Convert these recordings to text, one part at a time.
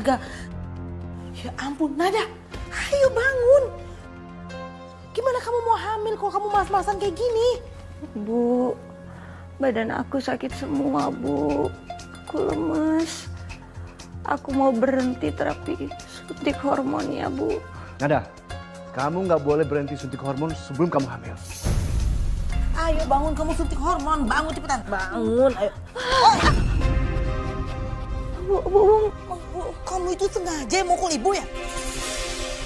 keluarga. Ya ampun, Nada, ayo bangun. Gimana kamu mau hamil kalau kamu mas-masan kayak gini? Bu, badan aku sakit semua, Bu. Aku lemes. Aku mau berhenti terapi suntik hormon ya, Bu. Nada, kamu nggak boleh berhenti suntik hormon sebelum kamu hamil. Ayo bangun, kamu suntik hormon. Bangun cepetan. Bangun, ayo. Bu. Kamu itu sengaja mukul ibu ya?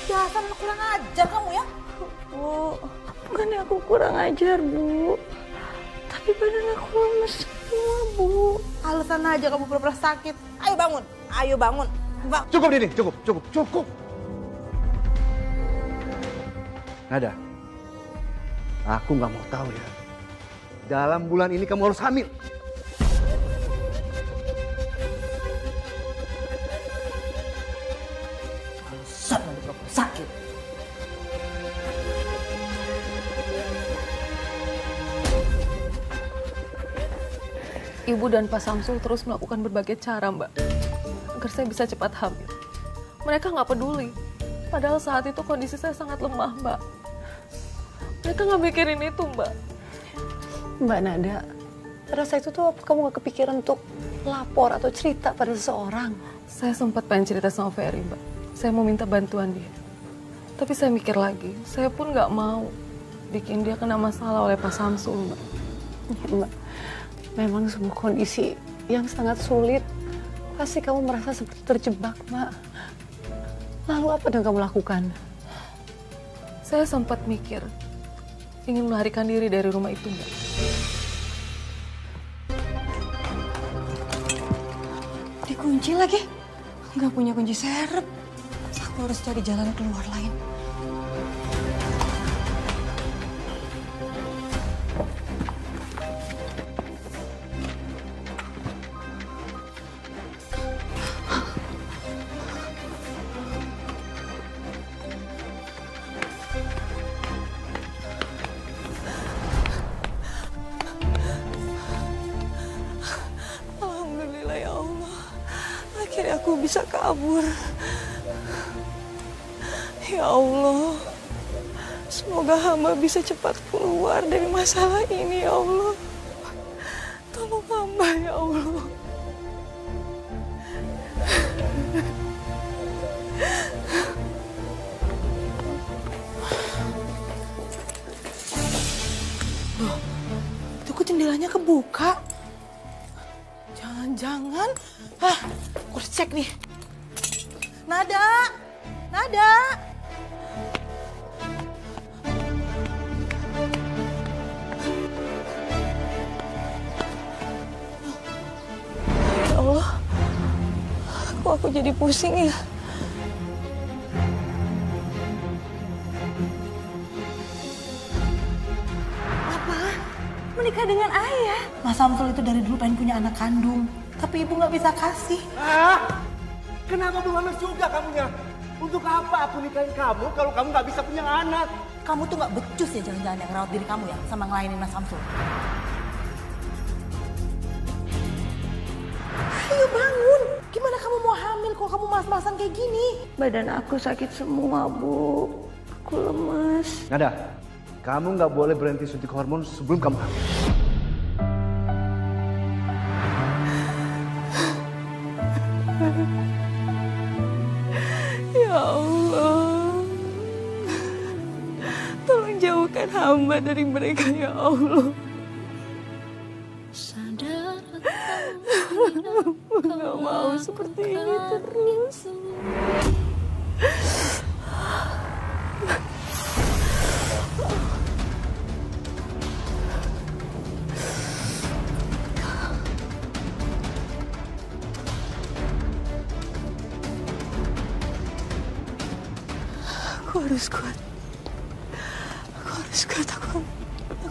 Dasar kurang ajar kamu ya. Bu, bukannya aku kurang ajar, Bu. Tapi badan aku lemes semua, Bu. Alasan aja kamu pura-pura sakit. Ayo bangun, ayo bangun. Cukup Dini, cukup. Nada, aku nggak mau tahu ya. Dalam bulan ini kamu harus hamil. Alasan aja pura-pura sakit. Ibu dan Pak Samsul terus melakukan berbagai cara, Mbak, agar saya bisa cepat hamil. Mereka nggak peduli, padahal saat itu kondisi saya sangat lemah, Mbak. Mereka nggak mikirin itu, Mbak. Mbak Nada, pada saat itu tuh kamu gak kepikiran untuk lapor atau cerita pada seseorang? Saya sempat pengen cerita sama Ferry, Mbak. Saya mau minta bantuan dia. Tapi saya mikir lagi, saya pun nggak mau bikin dia kena masalah oleh Pak Samsul, Mbak. Ya, Mbak, memang sebuah kondisi yang sangat sulit. Pasti kamu merasa seperti terjebak, Mbak. Lalu apa yang kamu lakukan? Saya sempat mikir, ingin melarikan diri dari rumah itu, Mbak. Dikunci lagi? Nggak punya kunci serep. Aku harus cari jalan keluar lain. Alhamdulillah ya Allah. Akhirnya aku bisa kabur. Ya Allah, semoga hamba bisa cepat keluar dari masalah ini ya Allah. Tolong hamba ya Allah. Loh, itu kok jendelanya kebuka? Jangan-jangan, aku harus cek nih. Nada. Ya Allah, kok aku jadi pusing ya? Apa? Menikah dengan ayah? Mas Samsul itu dari dulu pengen punya anak kandung. Tapi ibu nggak bisa kasih. Kenapa belum hamil juga kamunya? Untuk apa aku nikahin kamu kalau kamu nggak bisa punya anak? Kamu tuh nggak becus ya jangan-jangan yang ngerawat diri kamu ya sama ngelainin Mas Samsul. Ayo bangun. Gimana kamu mau hamil kalau kamu mas-masan kayak gini? Badan aku sakit semua, Bu. Aku lemes. Nada, kamu nggak boleh berhenti suntik hormon sebelum kamu hamil. Ya Allah, tolong jauhkan hamba dari mereka ya Allah. Aku gak mau seperti ini terus. Aku harus kuat.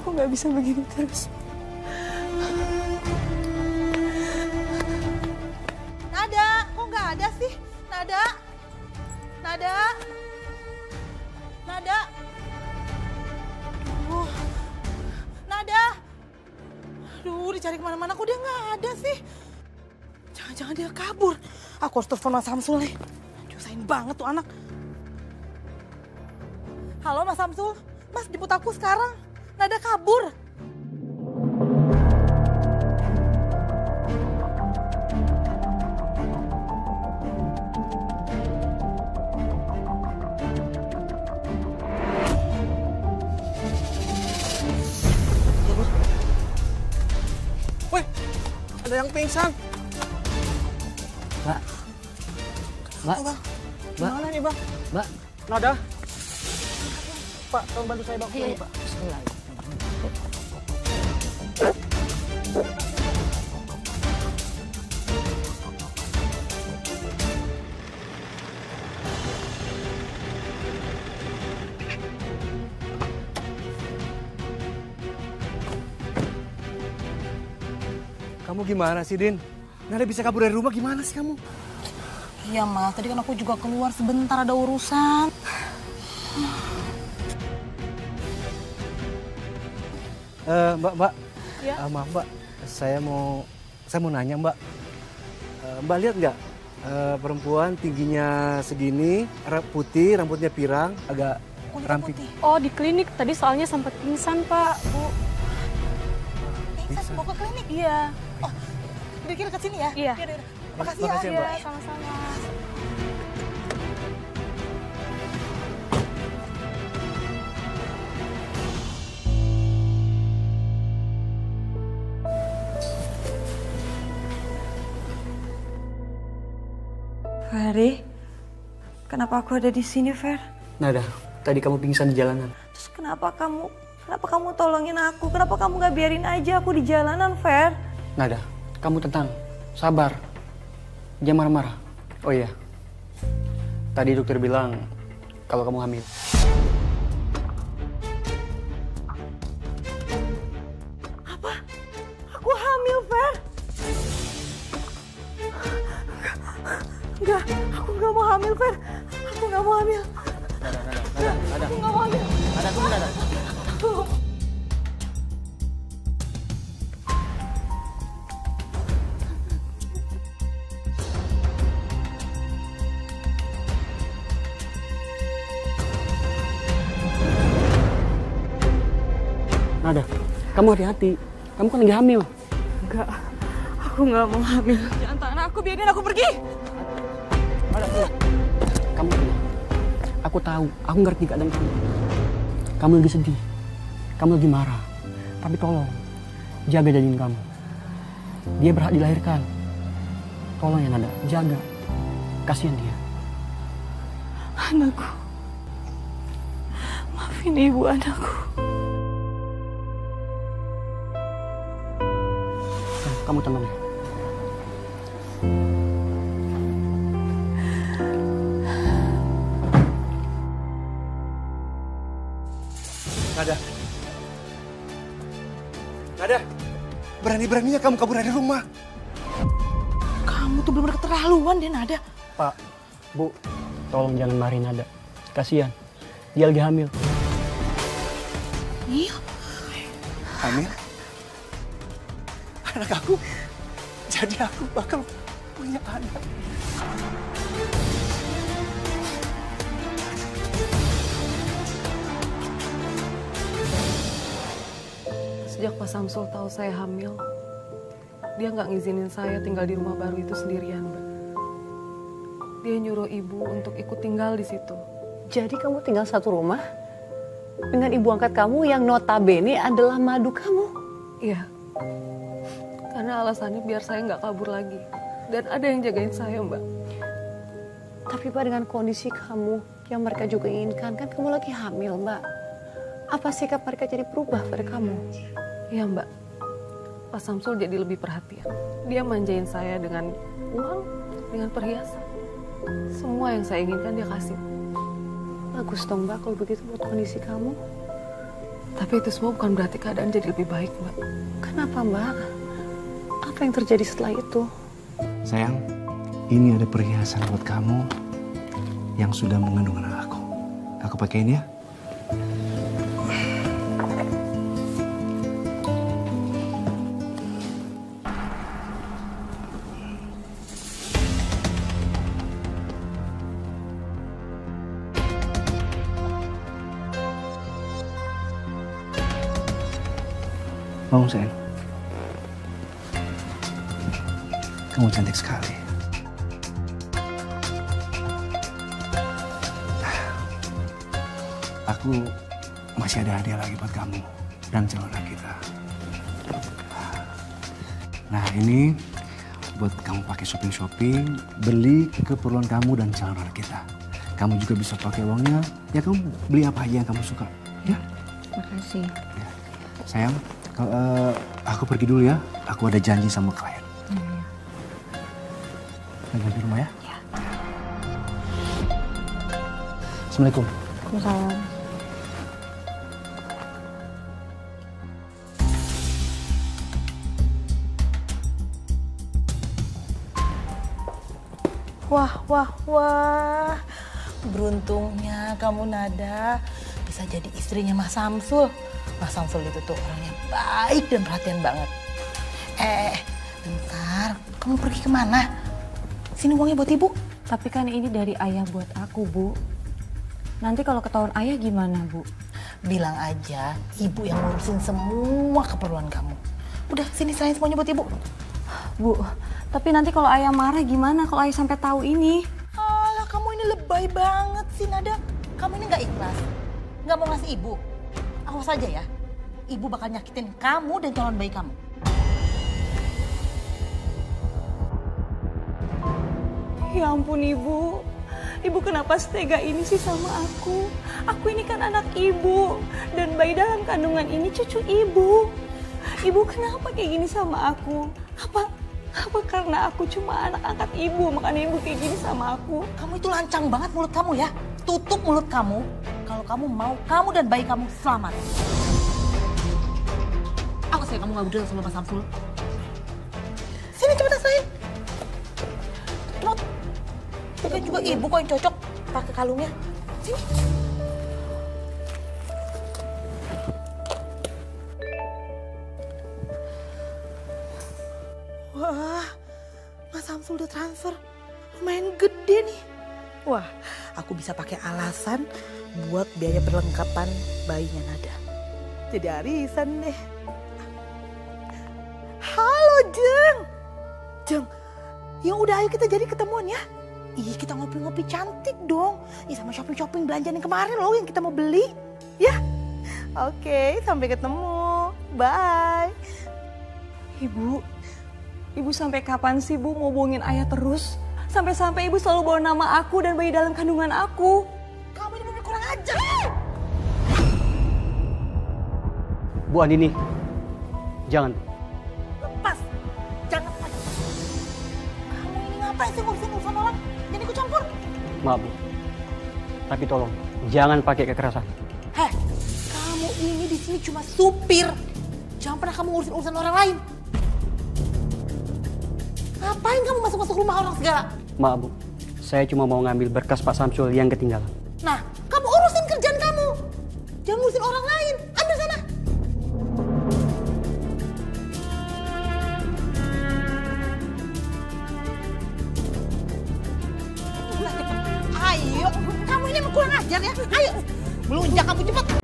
Aku nggak bisa begini terus. Nada, kok nggak ada sih? Nada. Nada. Aduh, dicari kemana-mana kok dia nggak ada sih? Jangan-jangan dia kabur. Aku harus telepon Mas Samsul nih. Nyusahin banget tuh anak. Halo Mas Samsul, Mas jemput aku sekarang. Nada kabur. Weh, ada yang pingsan. Mbak. Mbak. Bang. Mbak. Gimana nih, Bang? Mbak. Nada. Pak, tolong bantu saya, Bang. Iya, Pak. Bismillah. Kamu gimana sih, Din? Nada bisa kabur dari rumah, gimana sih kamu? Iya Mas, tadi kan aku juga keluar sebentar ada urusan. Mbak. Ya? Maaf Mbak, saya mau nanya Mbak. Mbak lihat nggak perempuan tingginya segini, putih, rambutnya pirang, agak ramping. Oh, di klinik tadi soalnya sempat pingsan, Pak. Bu. Pingsan, mau ke klinik? Iya. Oh, dikira ke sini ya? Iya. Yaudah. Makasih Makasih ya, ya. Mbak. Iya, sama-sama. Ferry, kenapa aku ada di sini, Fer? Nada, tadi kamu pingsan di jalanan. Terus kenapa kamu tolongin aku? Kenapa kamu gak biarin aja aku di jalanan, Fer? Nada, kamu tenang, sabar. Jangan marah-marah. Oh iya, tadi dokter bilang kalau kamu hamil. Apa? Aku hamil, Fer? Enggak, aku nggak mau hamil, Fer. Aku nggak mau hamil. Nada. Aku nggak mau hamil. Nada, tunggu Nada. Nada, kamu hati-hati. Kamu kan lagi hamil. Enggak, aku nggak mau hamil. Jangan tahan aku, biarin aku pergi. Kamu tenang. Aku tahu, aku ngerti keadaan kamu. Kamu lagi sedih. Kamu lagi marah. Tapi tolong, jaga janin kamu. Dia berhak dilahirkan. Tolong ya Nada, jaga. Kasihan dia. Anakku. Maafin ibu anakku. Kamu tenang ya. Nada, berani-beraninya kamu kabur dari rumah. Kamu tuh bener-bener keterlaluan deh, Nada. Pak, Bu, tolong jangan marahin Nada. Kasihan, dia lagi hamil. Iya. Hamil? Anak aku? Jadi aku bakal punya anak. Sejak Pak Samsul tahu saya hamil, dia nggak ngizinin saya tinggal di rumah baru itu sendirian, Mbak. Dia nyuruh ibu untuk ikut tinggal di situ. Jadi kamu tinggal satu rumah dengan ibu angkat kamu yang notabene adalah madu kamu. Iya, karena alasannya biar saya nggak kabur lagi. Dan ada yang jagain saya, Mbak. Tapi Pak, dengan kondisi kamu yang mereka juga inginkan, kan kamu lagi hamil, Mbak. Apa sikap mereka jadi berubah pada kamu? Iya, Mbak. Pak Samsul jadi lebih perhatian. Dia manjain saya dengan uang, dengan perhiasan. Semua yang saya inginkan dia kasih. Bagus dong, Mbak, kalau begitu buat kondisi kamu. Tapi itu semua bukan berarti keadaan jadi lebih baik, Mbak. Kenapa, Mbak? Apa yang terjadi setelah itu? Sayang, ini ada perhiasan buat kamu yang sudah mengandung anak aku. Aku pakein ya. Bangun sayang. Kamu cantik sekali. Aku masih ada hadiah lagi buat kamu dan calon kita. Nah ini buat kamu pakai shopping, beli keperluan kamu dan calon kita. Kamu juga bisa pakai uangnya, ya kamu beli apa aja yang kamu suka, ya? Makasih. Ya. Sayang, aku pergi dulu ya. Aku ada janji sama klien. Lagi di rumah ya? Ya. Assalamualaikum. Waalaikumsalam. Wah. Beruntungnya kamu Nada bisa jadi istrinya Mas Samsul. Mas Samsul itu tuh orangnya baik dan perhatian banget. Bentar, kamu pergi kemana? Sini uangnya buat ibu. Tapi kan ini dari ayah buat aku, Bu. Nanti kalau ketahuan ayah gimana, Bu? Bilang aja ibu yang ngurusin semua keperluan kamu. Udah, sini serahin semuanya buat ibu. Bu, tapi nanti kalau ayah marah gimana kalau ayah sampai tahu ini? Alah, kamu ini lebay banget sih, Nada. Kamu ini nggak ikhlas, nggak mau ngasih ibu. Awas aja ya, ibu bakal nyakitin kamu dan calon bayi kamu. Ya ampun Ibu, Ibu kenapa setega ini sih sama aku? Aku ini kan anak Ibu, dan bayi dalam kandungan ini cucu Ibu. Ibu kenapa kayak gini sama aku? Apa karena aku cuma anak angkat Ibu, makanya Ibu kayak gini sama aku? Kamu itu lancang banget mulut kamu ya. Tutup mulut kamu kalau kamu mau kamu dan bayi kamu selamat. Awas ya kamu nggak berdua sama Mas Samsul. Sini cepetan serahin. Not. Bukan juga ibu kok yang cocok pakai kalungnya. Sini. Wah, Mas Samsul udah transfer. Lumayan gede nih. Wah, aku bisa pakai alasan buat biaya perlengkapan bayinya Nada. Jadi arisan deh. Halo, Jeng. Jeng, ya udah ayo kita jadi ketemuan ya. Ih, kita ngopi-ngopi cantik dong. Ih, sama shopping-shopping belanjaan yang kemarin loh yang kita mau beli. Ya, oke, sampai ketemu. Bye. Ibu sampai kapan sih Bu mau bohongin ayah terus? Sampai-sampai Ibu selalu bawa nama aku dan bayi dalam kandungan aku. Kamu ini bener kurang ajar. Bu Andini, jangan. Lepas, jangan lagi. Kamu ini ngapain sih ngurusin urusan orang? Jangan ikut campur. Maaf Bu, tapi tolong jangan pakai kekerasan. Heh, kamu ini di sini cuma supir. Jangan pernah kamu ngurusin urusan orang lain. Ngapain kamu masuk-masuk rumah orang segala? Maaf Bu, saya cuma mau ngambil berkas Pak Samsul yang ketinggalan. Nah, kamu urusin kerjaan kamu. Jangan ngurusin orang lain. Ambil sana. Ayo, kamu ini kurang ajar ya. Ayo, melunjak kamu cepat.